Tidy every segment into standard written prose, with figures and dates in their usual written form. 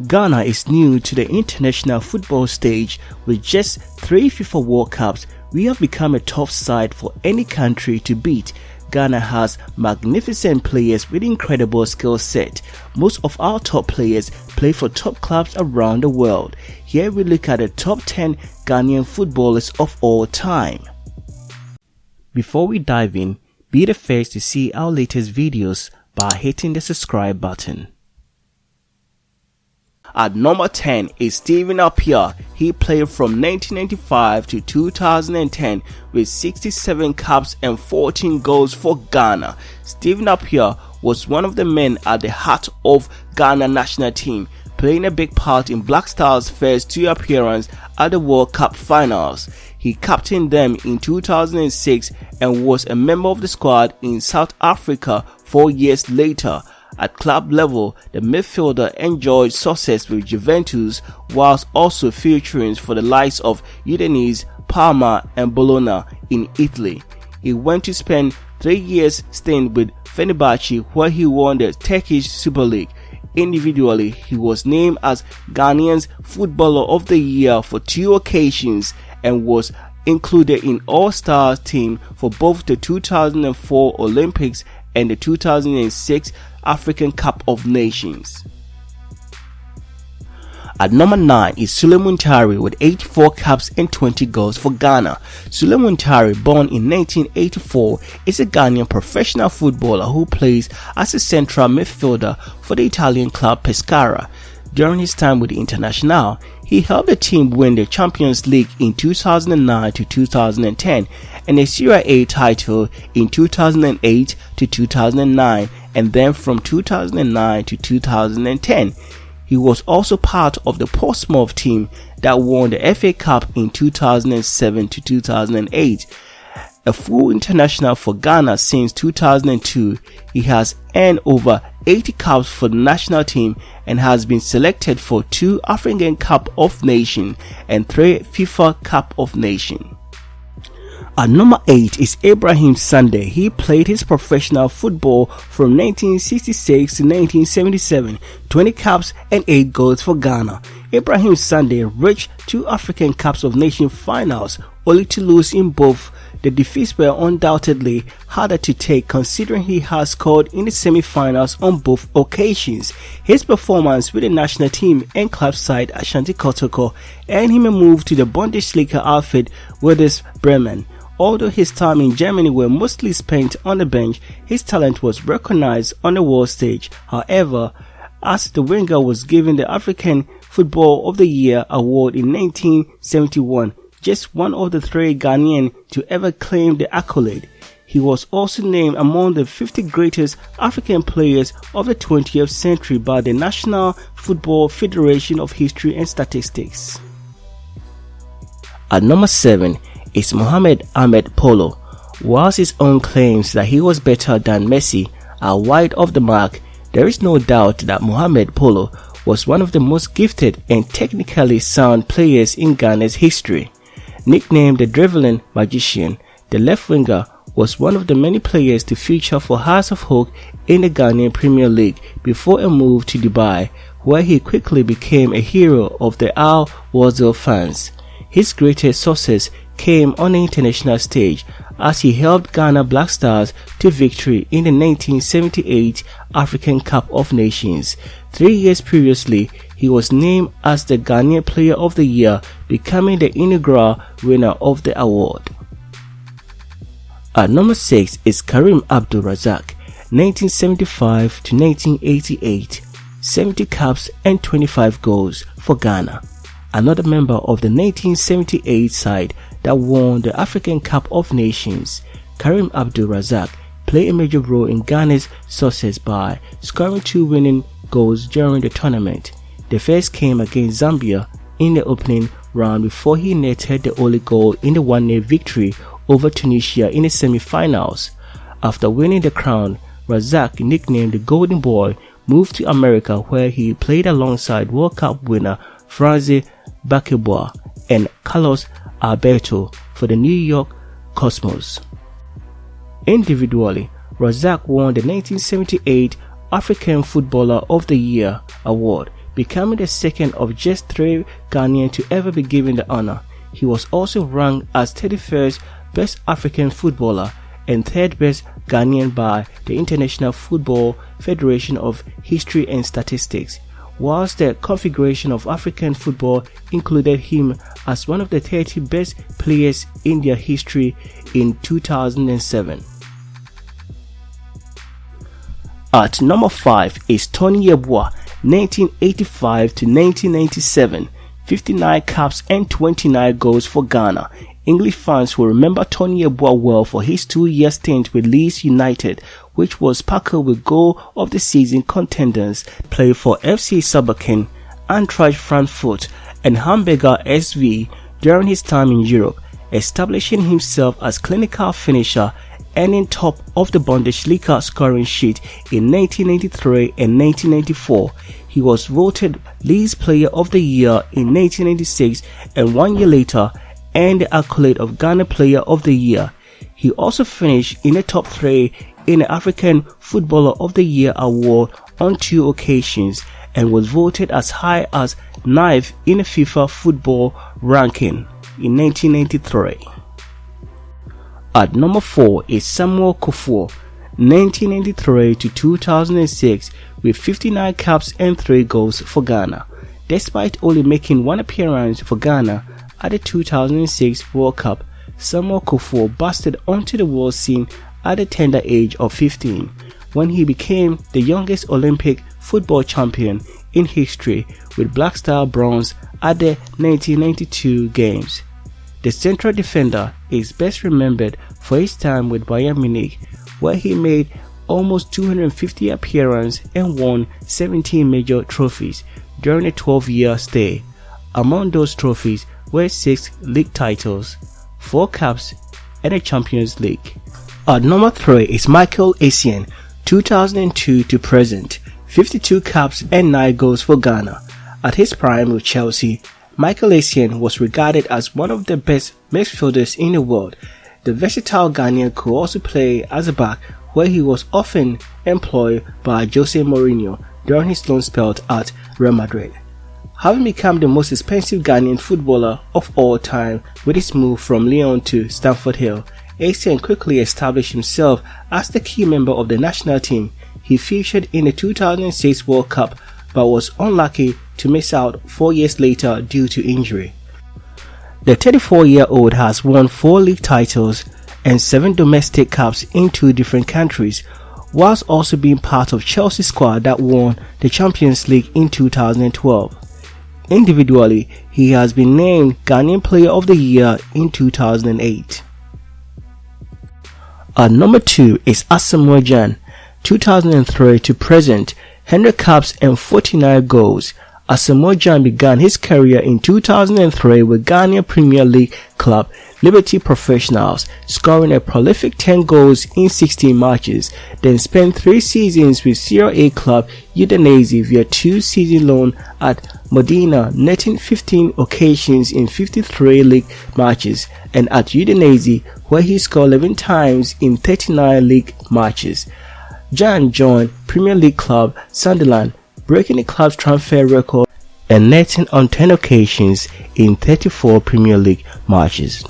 Ghana is new to the international football stage. With just 3 FIFA World Cups, we have become a tough side for any country to beat. Ghana has magnificent players with incredible skill set. Most of our top players play for top clubs around the world. Here we look at the top 10 Ghanaian footballers of all time. Before we dive in, be the first to see our latest videos by hitting the subscribe button. At number 10 is Stephen Appiah. He played from 1995 to 2010 with 67 caps and 14 goals for Ghana. Stephen Appiah was one of the men at the heart of Ghana national team, playing a big part in Black Stars' first 2 appearances at the World Cup finals. He captained them in 2006 and was a member of the squad in South Africa 4 years later. At club level, the midfielder enjoyed success with Juventus whilst also featuring for the likes of Udinese, Parma and Bologna in Italy. He went to spend 3 years stint with Fenerbahce, where he won the Turkish Super League. Individually, he was named as Ghanaian's Footballer of the Year for 2 occasions and was included in All-Star team for both the 2004 Olympics and the 2006 African Cup of Nations. At number 9 is Suleiman Terry with 84 caps and 20 goals for Ghana. Suleiman Terry, born in 1984, is a Ghanaian professional footballer who plays as a central midfielder for the Italian club Pescara. During his time with the International, he helped the team win the Champions League in 2009 to 2010 and a Serie A title in 2008 to 2009 and then from 2009 to 2010. He was also part of the Portsmouth team that won the FA Cup in 2007 to 2008. A full international for Ghana since 2002, he has earned over 80 caps for the national team and has been selected for 2 African Cup of Nations and 3 FIFA Cup of Nations. At number 8 is Ibrahim Sunday. He played his professional football from 1966 to 1977, 20 caps and 8 goals for Ghana. Ibrahim Sunday reached 2 African Cups of Nations finals, only to lose in both. The defeats were undoubtedly harder to take considering he has scored in the semi-finals on both occasions. His performance with the national team and club side Ashanti Kotoko earned him a move to the Bundesliga outfit Werder Bremen. Although his time in Germany were mostly spent on the bench, his talent was recognized on the world stage. However, as the winger was given the African Football of the Year award in 1971, just one of the 3 Ghanaians to ever claim the accolade. He was also named among the 50 greatest African players of the 20th century by the National Football Federation of History and Statistics. At number 7 is Ahmed Polo. Whilst his own claims that he was better than Mensah are wide of the mark, there is no doubt that Mohammed Polo was one of the most gifted and technically sound players in Ghana's history. Nicknamed the dribbling magician, the left winger was one of the many players to feature for Hearts of Oak in the Ghanaian Premier League before a move to Dubai, where he quickly became a hero of the Al Wazil fans. His greatest success came on the international stage as he helped Ghana Black Stars to victory in the 1978 African Cup of Nations. 3 years previously, he was named as the Ghanaian Player of the Year, becoming the inaugural winner of the award. At number 6 is Kareem Abdul Razak, 1975 to 1988, 70 caps and 25 goals for Ghana. Another member of the 1978 side that won the African Cup of Nations, Kareem Abdul Razak played a major role in Ghana's success by scoring 2 winning goals during the tournament. The first came against Zambia in the opening round before he netted the only goal in the 1-0 victory over Tunisia in the semi-finals. After winning the crown, Razak, nicknamed the Golden Boy, moved to America where he played alongside World Cup winner Franz Beckenbauer and Carlos Alberto for the New York Cosmos. Individually, Razak won the 1978 African Footballer of the Year award, becoming the second of just 3 Ghanaians to ever be given the honor. He was also ranked as 31st Best African Footballer and 3rd Best Ghanaian by the International Football Federation of History and Statistics, whilst the Confederation of African Football included him as one of the 30 best players in their history in 2007. At number 5 is Tony Yeboah, 1985 to 1997, 59 caps and 29 goals for Ghana. English fans will remember Tony Yeboah well for his 2-year stint with Leeds United, which was packed with goal of the season contenders. Played for FC Saarbrücken, Eintracht Frankfurt and Hamburger SV during his time in Europe, establishing himself as clinical finisher, ending top of the Bundesliga scoring sheet in 1993 and 1994. He was voted Leeds Player of the Year in 1996 and 1 year later earned the accolade of Ghana Player of the Year. He also finished in the top 3 in the African Footballer of the Year award on 2 occasions and was voted as high as 9th in the FIFA football ranking in 1993. At number 4 is Samuel Okafor, 1993 to 2006, with 59 caps and 3 goals for Ghana. Despite only making 1 appearance for Ghana at the 2006 World Cup, Samuel Okafor busted onto the world scene at the tender age of 15, when he became the youngest Olympic football champion in history with Black Star bronze at the 1992 Games. The central defender is best remembered for his time with Bayern Munich, where he made almost 250 appearances and won 17 major trophies during a 12-year stay. Among those trophies were 6 league titles, 4 caps, and a Champions League. At number 3 is Michael Essien, 2002 to present, 52 caps and 9 goals for Ghana. At his prime with Chelsea, Michael Essien was regarded as one of the best midfielders in the world. The versatile Ghanaian could also play as a back, where he was often employed by Jose Mourinho during his loan spell at Real Madrid. Having become the most expensive Ghanaian footballer of all time with his move from Lyon to Stamford Hill, Essien quickly established himself as the key member of the national team. He featured in the 2006 World Cup but was unlucky to miss out 4 years later due to injury. The 34-year-old has won 4 league titles and 7 domestic caps in 2 different countries, whilst also being part of Chelsea's squad that won the Champions League in 2012. Individually, he has been named Ghanaian Player of the Year in 2008. At number 2 is Asamoah Gyan, 2003 to present, 100 caps and 49 goals. Asamoah Gyan began his career in 2003 with Ghanaian Premier League club Liberty Professionals, scoring a prolific 10 goals in 16 matches, then spent 3 seasons with Serie A club Udinese via 2-season loan at Modena, netting 15 occasions in 53 league matches, and at Udinese, where he scored 11 times in 39 league matches. Gyan joined Premier League club Sunderland, breaking the club's transfer record and netting on 10 occasions in 34 Premier League matches.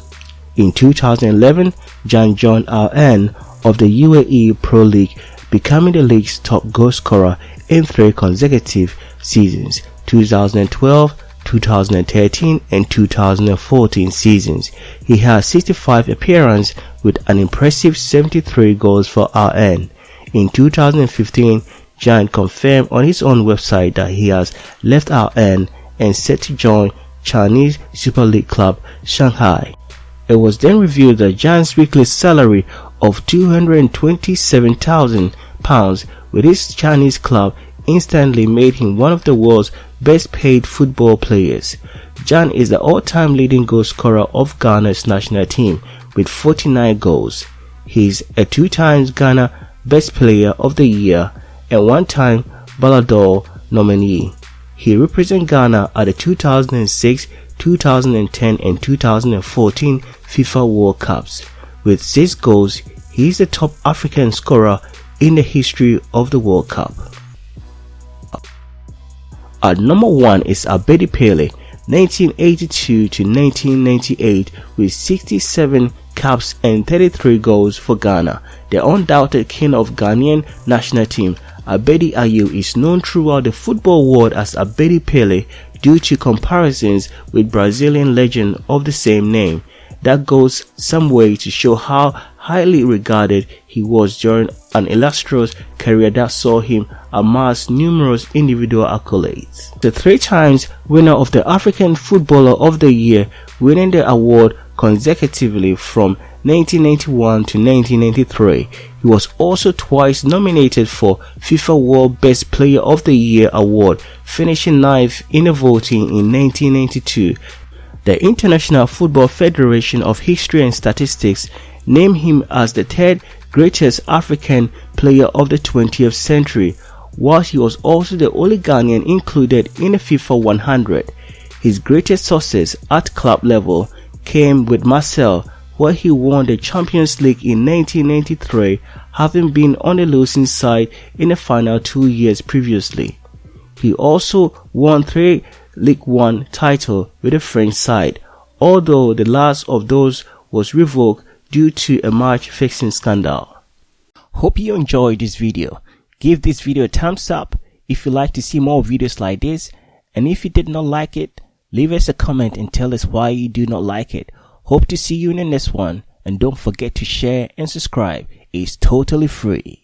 In 2011, Gyan joined RN of the UAE Pro League, becoming the league's top goal scorer in 3 consecutive seasons, 2012, 2013 and 2014 seasons. He has 65 appearances with an impressive 73 goals for RN. In 2015, Gyan confirmed on his own website that he has left RN and set to join Chinese Super League club Shanghai. It was then revealed that Gyan's weekly salary of £227,000 with his Chinese club instantly made him one of the world's best paid football players. Gyan is the all-time leading goal scorer of Ghana's national team with 49 goals. He is a 2-time Ghana Best Player of the Year and 1-time Ballon d'Or nominee. He represented Ghana at the 2006, 2010 and 2014 FIFA World Cups. With 6 goals, he is the top African scorer in the history of the World Cup. At number 1 is Abedi Pele, 1982 to 1998, with 67 caps and 33 goals for Ghana. The undoubted king of Ghanaian national team, Abedi Ayew, is known throughout the football world as Abedi Pele due to comparisons with Brazilian legend of the same name. That goes some way to show how highly regarded he was during an illustrious career that saw him amass numerous individual accolades. The 3 times winner of the African Footballer of the Year, winning the award consecutively from 1991 to 1993. He was also twice nominated for FIFA World Best Player of the Year award, finishing 9th in the voting in 1992. The International Football Federation of History and Statistics named him as the 3rd greatest African player of the 20th century, whilst he was also the only Ghanaian included in the FIFA 100. His greatest success at club level came with Marseille, where he won the Champions League in 1993, having been on the losing side in the final 2 years previously. He also won 3 Ligue 1 titles with the French side, although the last of those was revoked due to a match fixing scandal. Hope you enjoyed this video. Give this video a thumbs up if you like to see more videos like this, and if you did not like it, leave us a comment and tell us why you do not like it. Hope to see you in the next one, and don't forget to share and subscribe. It's totally free.